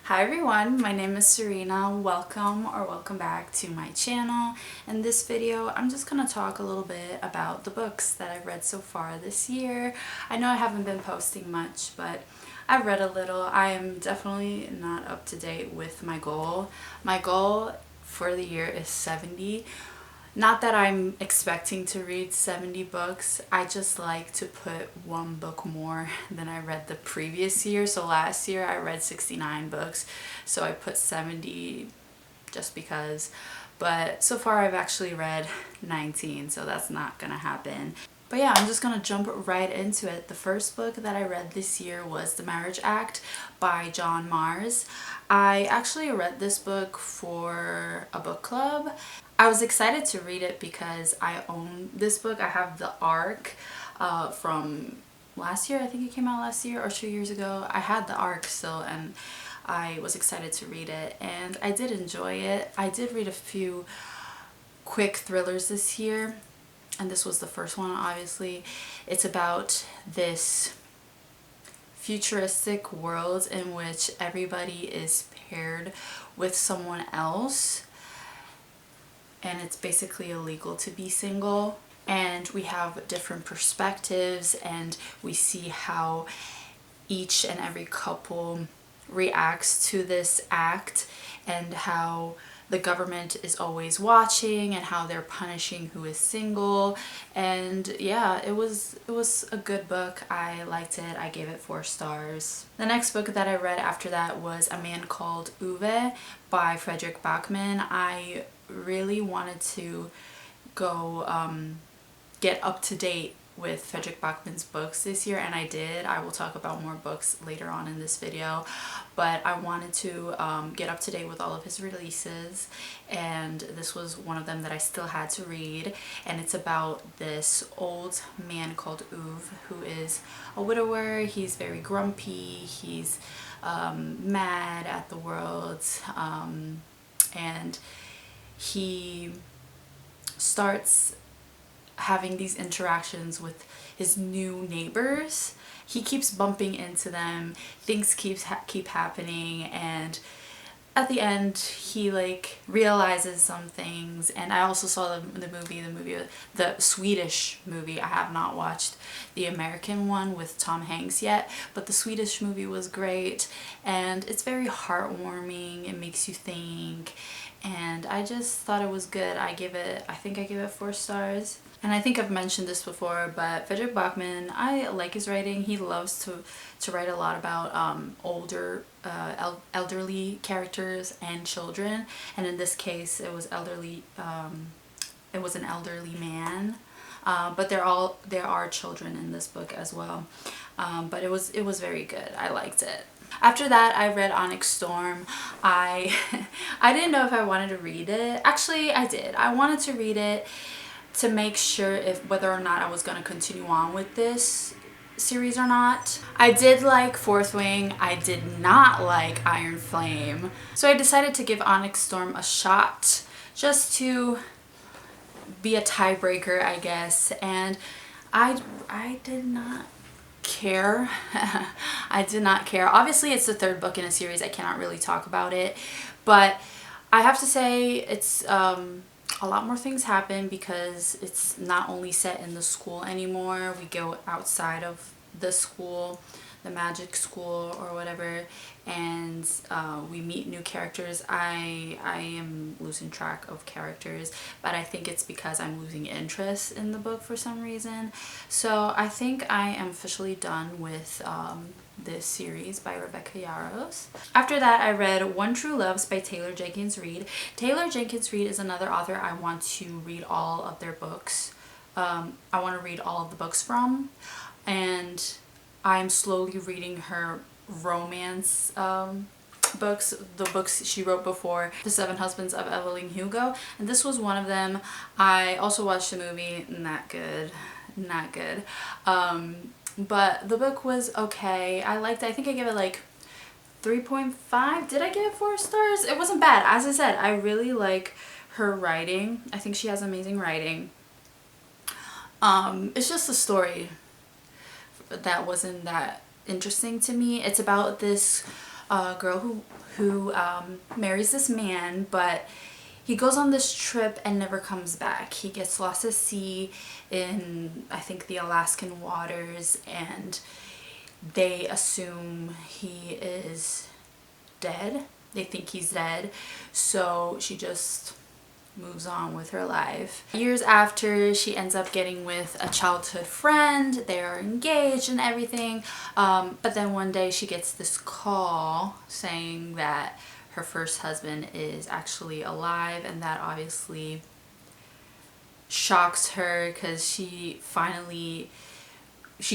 Hi everyone, my name is Serena. Welcome back to my channel. In this video, I'm just gonna talk a little bit about the books that I've read so far this year. I know I haven't been posting much, but I've read a little. I am definitely not up to date with my goal. My goal for the year is 70. Not that I'm expecting to read 70 books, I just like to put one book more than I read the previous year. So last year I read 69 books, so I put 70 just because. But so far I've actually read 19, so that's not gonna happen. But yeah, I'm just gonna jump right into it. The first book that I read this year was The Marriage Act by John Mars. I actually read this book for a book club. I was excited to read it because I own this book. I have the ARC from last year. I think it came out last year or 2 years ago. I had the ARC still and I was excited to read it and I did enjoy it. I did read a few quick thrillers this year and this was the first one, obviously. It's about this futuristic world in which everybody is paired with someone else and it's basically illegal to be single, and we have different perspectives and we see how each and every couple reacts to this act and how the government is always watching and how they're punishing who is single. And yeah, it was a good book. I liked it. I gave it 4 stars. The next book that I read after that was A Man Called Ove by Fredrik Backman. I really wanted to go get up to date with Fredrik Backman's books this year, and I did. I will talk about more books later on in this video, but I wanted to get up to date with all of his releases, and this was one of them that I still had to read. And it's about this old man called Uwe who is a widower. He's very grumpy, he's mad at the world, and he starts having these interactions with his new neighbors. He keeps bumping into them, things keep happening, and at the end he like realizes some things. And I also saw the Swedish movie. I have not watched the American one with Tom Hanks yet, but the Swedish movie was great and it's very heartwarming. It makes you think, and I just thought it was good. I think I gave it 4 stars. And I think I've mentioned this before, but Fredrik Backman, I like his writing. He loves to write a lot about elderly characters and children. And in this case, it was it was an elderly man. But there are children in this book as well. But it was very good. I liked it. After that, I read Onyx Storm. I didn't know if I wanted to read it. Actually, I did. I wanted to read it to make sure whether or not I was going to continue on with this series or not. I did like Fourth Wing. I did not like Iron Flame. So I decided to give Onyx Storm a shot just to be a tiebreaker, I guess. And I did not care. I did not care. Obviously, it's the 3rd book in a series. I cannot really talk about it, but I have to say it's a lot more things happen because it's not only set in the school anymore. We go outside of the school, the magic school or whatever, and we meet new characters. I am losing track of characters, but I think it's because I'm losing interest in the book for some reason. So I think I am officially done with this series by Rebecca Yarros. After that, I read One True Loves by Taylor Jenkins Reid. Taylor Jenkins Reid is another author I want to read all of their books. I want to read all of the books from, and I'm slowly reading her romance books, the books she wrote before The 7 Husbands of Evelyn Hugo, and this was one of them. I also watched the movie. Not good. But the book was okay. I liked it. I think I gave it like 3.5. Did I give it 4 stars? It wasn't bad. As I said, I really like her writing. I think she has amazing writing. It's just the story that wasn't that interesting to me. It's about this a girl who marries this man, but he goes on this trip and never comes back. He gets lost at sea in, I think, the Alaskan waters, and they assume he is dead. They think he's dead. So she just moves on with her life. Years after, she ends up getting with a childhood friend. They are engaged and everything. But then one day she gets this call saying that her first husband is actually alive, and that obviously shocks her because she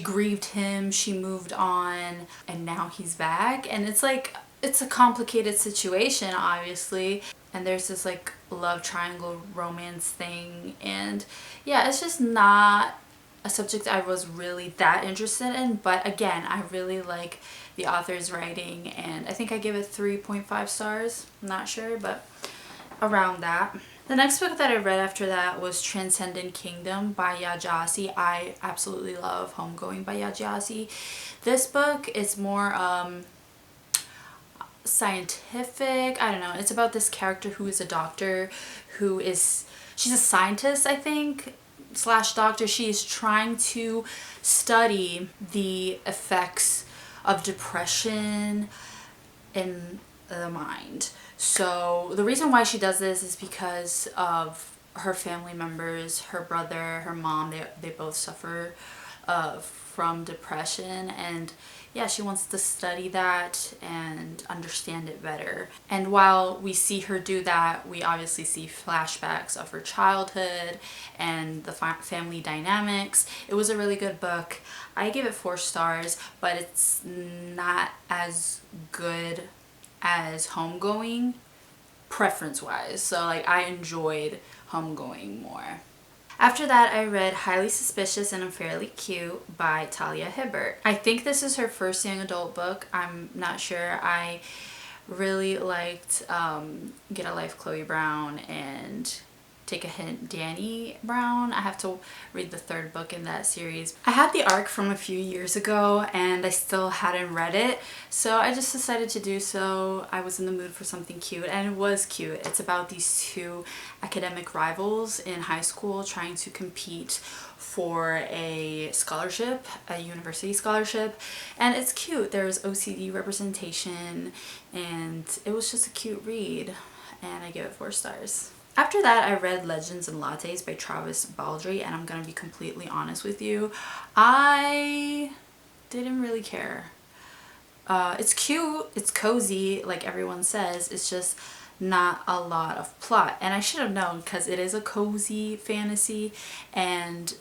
grieved him, she moved on, and now he's back. And it's like, it's a complicated situation, obviously, and there's this like love triangle romance thing, and yeah, it's just not a subject I was really that interested in. But again, I really like the author's writing, and I think I give it 3.5 stars. I'm not sure, but around that. The next book that I read after that was Transcendent Kingdom by Yaa Gyasi. I absolutely love Homegoing by Yaa Gyasi. This book is more scientific. I don't know. It's about this character who is a doctor, she's a scientist, I think, slash doctor. She is trying to study the effects of depression in the mind. So the reason why she does this is because of her family members, her brother, her mom. They both suffer from depression, and yeah, she wants to study that and understand it better. And while we see her do that, we obviously see flashbacks of her childhood and the family dynamics. It was a really good book. I gave it 4 stars, but it's not as good as Homegoing, preference wise. So like, I enjoyed Homegoing more. After that, I read Highly Suspicious and Unfairly Cute by Talia Hibbert. I think this is her first young adult book. I'm not sure. I really liked Get a Life Chloe Brown and Take a Hint Dani Brown. I have to read the 3rd book in that series. I had the ARC from a few years ago and I still hadn't read it, so I just decided to do so. I was in the mood for something cute, and it was cute. It's about these 2 academic rivals in high school trying to compete for a scholarship, a university scholarship, and it's cute. There's OCD representation, and it was just a cute read, and I give it 4 stars. After that, I read Legends and Lattes by Travis Baldree, and I'm gonna be completely honest with you, I didn't really care. It's cute, it's cozy, like everyone says. It's just not a lot of plot, and I should have known because it is a cozy fantasy, and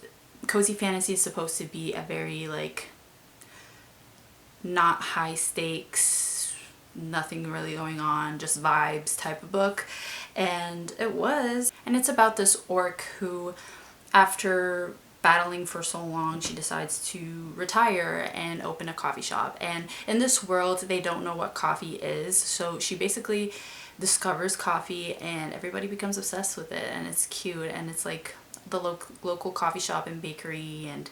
cozy fantasy is supposed to be a very like not high stakes, nothing really going on, just vibes type of book, and it was. And it's about this orc who, after battling for so long, she decides to retire and open a coffee shop. And in this world, they don't know what coffee is, so she basically discovers coffee and everybody becomes obsessed with it, and it's cute. And it's like the local coffee shop and bakery, and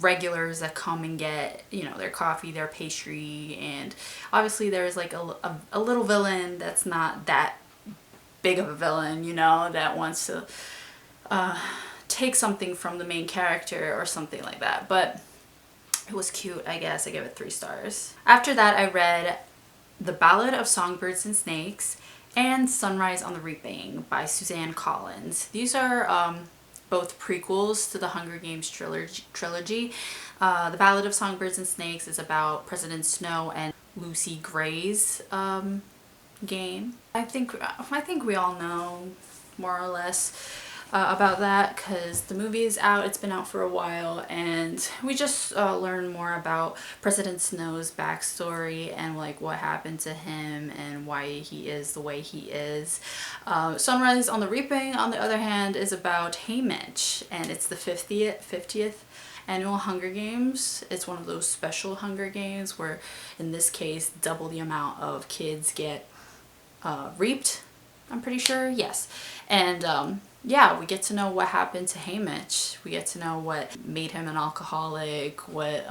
regulars that come and get, you know, their coffee, their pastry, and obviously there's like a little villain that's not that big of a villain, you know, that wants to take something from the main character or something like that. But it was cute, I guess. I give it 3 stars. After that, I read The Ballad of Songbirds and Snakes and Sunrise on the Reaping by Suzanne Collins. These are both prequels to the Hunger Games trilogy. The Ballad of Songbirds and Snakes is about President Snow and Lucy Gray's game. I think we all know more or less about that because the movie is out. It's been out for a while, and we just learn more about President Snow's backstory and like what happened to him and why he is the way he is. Sunrise on the Reaping, on the other hand, is about Haymitch, and it's the 50th annual Hunger Games. It's one of those special Hunger Games where, in this case, double the amount of kids get reaped, I'm pretty sure. Yes. And yeah, we get to know what happened to Haymitch. We get to know what made him an alcoholic, what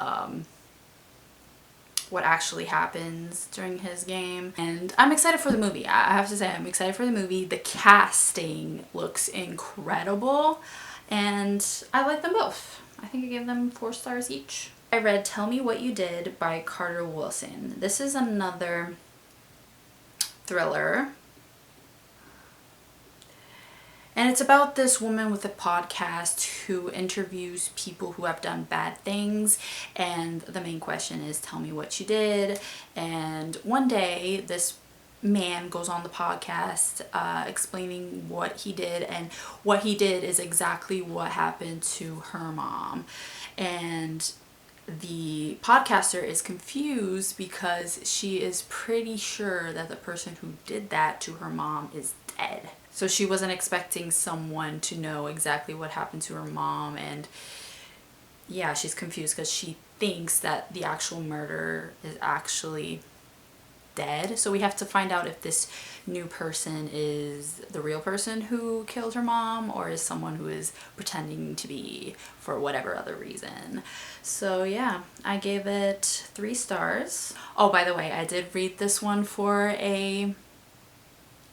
what actually happens during his game. And I'm excited for the movie. I have to say, I'm excited for the movie. The casting looks incredible and I like them both. I think I gave them 4 stars each. I read Tell Me What You Did by Carter Wilson. This is another thriller. And it's about this woman with a podcast who interviews people who have done bad things. And the main question is, tell me what you did. And one day, this man goes on the podcast explaining what he did. And what he did is exactly what happened to her mom. And the podcaster is confused because she is pretty sure that the person who did that to her mom is dead. So she wasn't expecting someone to know exactly what happened to her mom, and yeah, she's confused because she thinks that the actual murderer is actually dead. So we have to find out if this new person is the real person who killed her mom or is someone who is pretending to be for whatever other reason. So yeah, I gave it 3 stars. Oh, by the way, I did read this one for a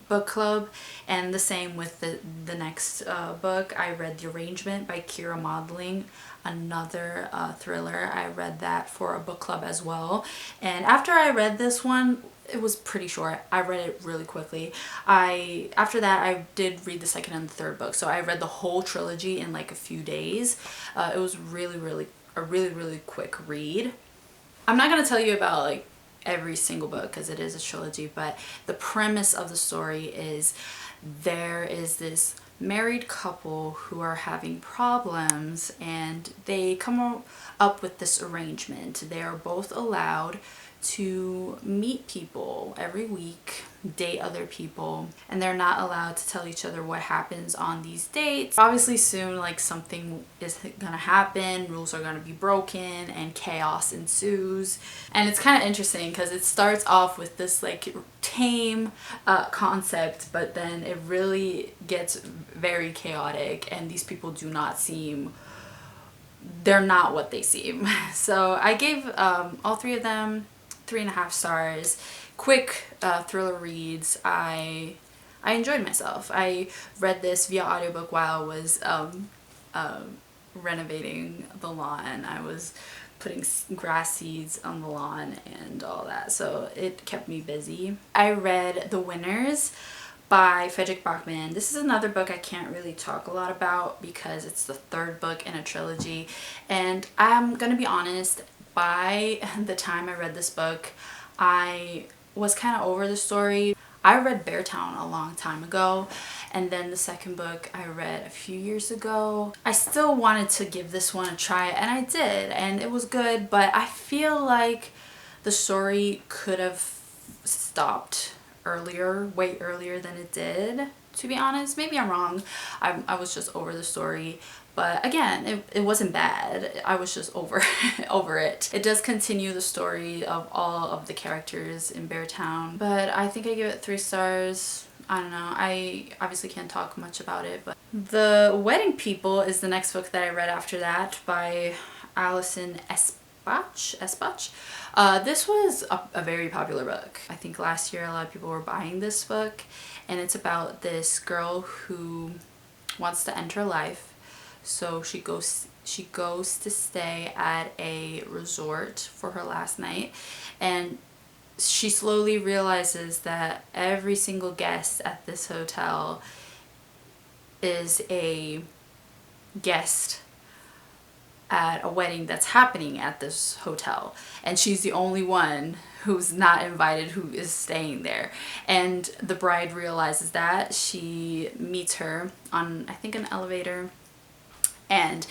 book club, and the same with the next book. I read The Arrangement by Kira Maudling, another thriller. I read that for a book club as well, and after I read this one, it was pretty short. I read it really quickly. After that I did read the second and the third book, so I read the whole trilogy in like a few days. It was a really quick read. I'm not gonna tell you about like every single book because it is a trilogy, but the premise of the story is there is this married couple who are having problems, and they come up with this arrangement. They are both allowed to meet people every week, date other people, and they're not allowed to tell each other what happens on these dates. Obviously soon like something is gonna happen, rules are gonna be broken, and chaos ensues. And it's kind of interesting because it starts off with this like tame concept, but then it really gets very chaotic, and these people do not seem, they're not what they seem. So I gave all 3 of them 3.5 stars. Quick thriller reads. I enjoyed myself. I read this via audiobook while I was renovating the lawn. I was putting grass seeds on the lawn and all that, so it kept me busy. I read The Winners by Fredrik Backman. This is another book I can't really talk a lot about because it's the 3rd book in a trilogy, and I'm gonna be honest, by the time I read this book, I was kind of over the story. I read Beartown a long time ago, and then the second book I read a few years ago. I still wanted to give this one a try, and I did, and it was good, but I feel like the story could have stopped earlier, way earlier than it did, to be honest. Maybe I'm wrong. I was just over the story. But again, it wasn't bad. I was just over it. It does continue the story of all of the characters in Beartown, but I think I give it 3 stars. I don't know. I obviously can't talk much about it, but The Wedding People is the next book that I read after that by Alison Espach. This was a very popular book. I think last year a lot of people were buying this book, and it's about this girl who wants to end her life. So she goes to stay at a resort for her last night, and she slowly realizes that every single guest at this hotel is a guest at a wedding that's happening at this hotel, and she's the only one who's not invited who is staying there. And the bride realizes that. She meets her on, I think, an elevator, and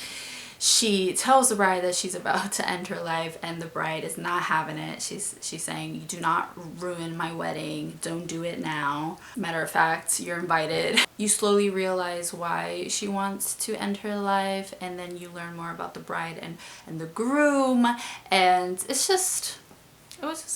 she tells the bride that she's about to end her life, and the bride is not having it. She's saying, "You do not ruin my wedding. Don't do it now. Matter of fact, you're invited." You slowly realize why she wants to end her life, and then you learn more about the bride and the groom, and it was just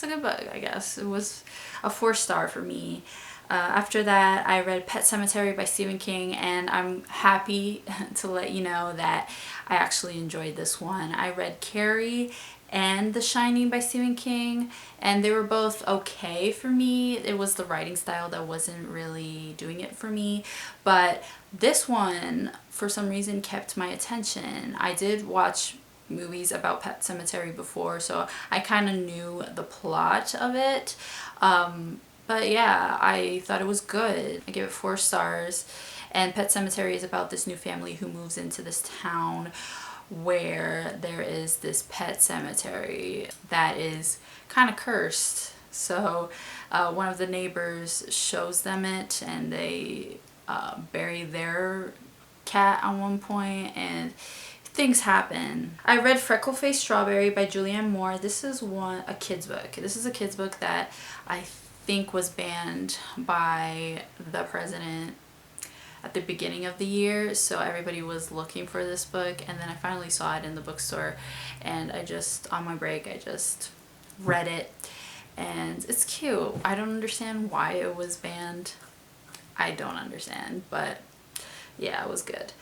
a good book, I guess. It was a 4-star for me. After that, I read Pet Sematary by Stephen King, and I'm happy to let you know that I actually enjoyed this one. I read Carrie and The Shining by Stephen King, and they were both okay for me. It was the writing style that wasn't really doing it for me, but this one for some reason kept my attention. I did watch movies about Pet Sematary before, so I kind of knew the plot of it, but yeah, I thought it was good. I gave it 4 stars. And Pet Sematary is about this new family who moves into this town where there is this pet cemetery that is kind of cursed. So one of the neighbors shows them it, and they bury their cat at one point, and things happen. I read Freckle-Faced Strawberry by Julianne Moore. This is a kid's book. This is a kid's book that I think was banned by the president at the beginning of the year, so everybody was looking for this book, and then I finally saw it in the bookstore, and on my break I just read it, and it's cute. I don't understand why it was banned. I don't understand, but yeah, it was good.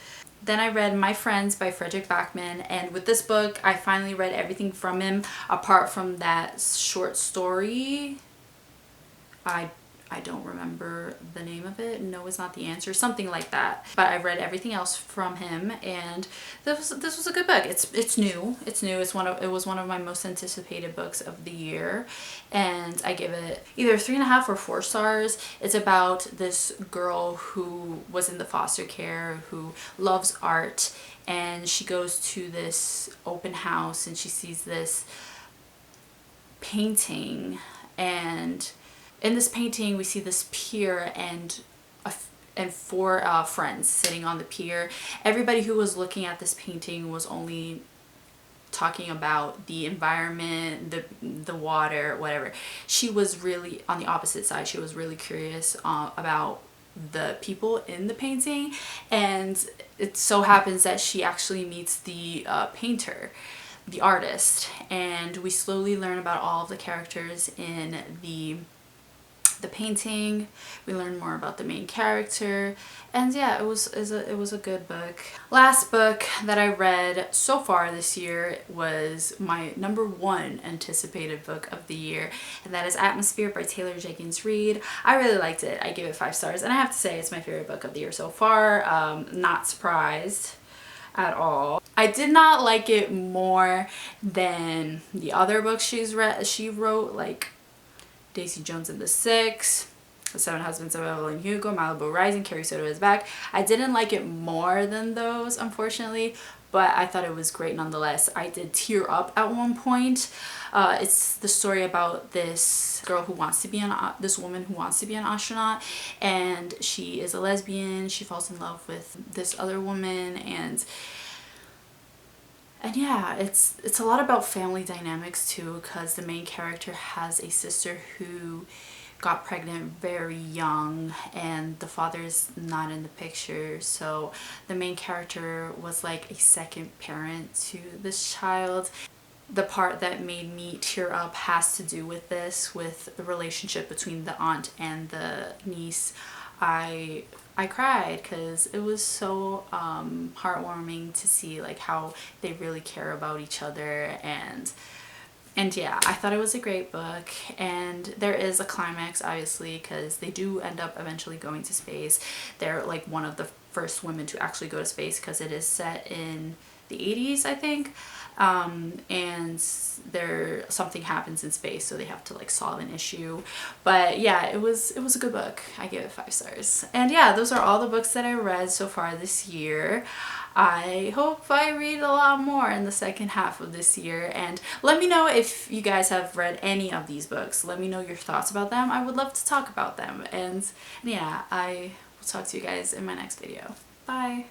Then I read My Friends by Fredrik Backman, and with this book I finally read everything from him apart from that short story. I don't remember the name of it. No is not the answer. Something like that. But I read everything else from him, and this was a good book. It's new. It's new. It was one of my most anticipated books of the year, and I give it either 3.5 or 4 stars. It's about this girl who was in the foster care, who loves art, and she goes to this open house and she sees this painting, and in this painting we see this pier and 4 friends sitting on the pier. Everybody who was looking at this painting was only talking about the environment, the water, whatever. She was really on the opposite side. She was really curious about the people in the painting, and it so happens that she actually meets the painter, the artist, and we slowly learn about all of the characters in the painting. We learn more about the main character, and yeah, it was a good book. Last book that I read so far this year was my #1 anticipated book of the year, and that is Atmosphere by Taylor Jenkins Reid. I really liked it. I gave it 5 stars, and I have to say it's my favorite book of the year so far. Not surprised at all. I did not like it more than the other books she wrote, like Daisy Jones and the Six, The 7 Husbands of Evelyn Hugo, Malibu Rising, Carrie Soto is Back. I didn't like it more than those, unfortunately, but I thought it was great nonetheless. I did tear up at one point. It's the story about this girl who wants to be this woman who wants to be an astronaut, and she is a lesbian. She falls in love with this other woman, and yeah, it's a lot about family dynamics too, because the main character has a sister who got pregnant very young, and the father's not in the picture, so the main character was like a second parent to this child. The part that made me tear up has to do with this, with the relationship between the aunt and the niece. I cried because it was so heartwarming to see like how they really care about each other, and yeah, I thought it was a great book. And there is a climax, obviously, because they do end up eventually going to space. They're like one of the first women to actually go to space, because it is set in the 80s, I think, and something happens in space, so they have to like solve an issue. But yeah, it was a good book. I give it 5 stars. And yeah, those are all the books that I read so far this year. I hope I read a lot more in the second half of this year, and let me know if you guys have read any of these books. Let me know your thoughts about them. I would love to talk about them, and yeah, I will talk to you guys in my next video. Bye!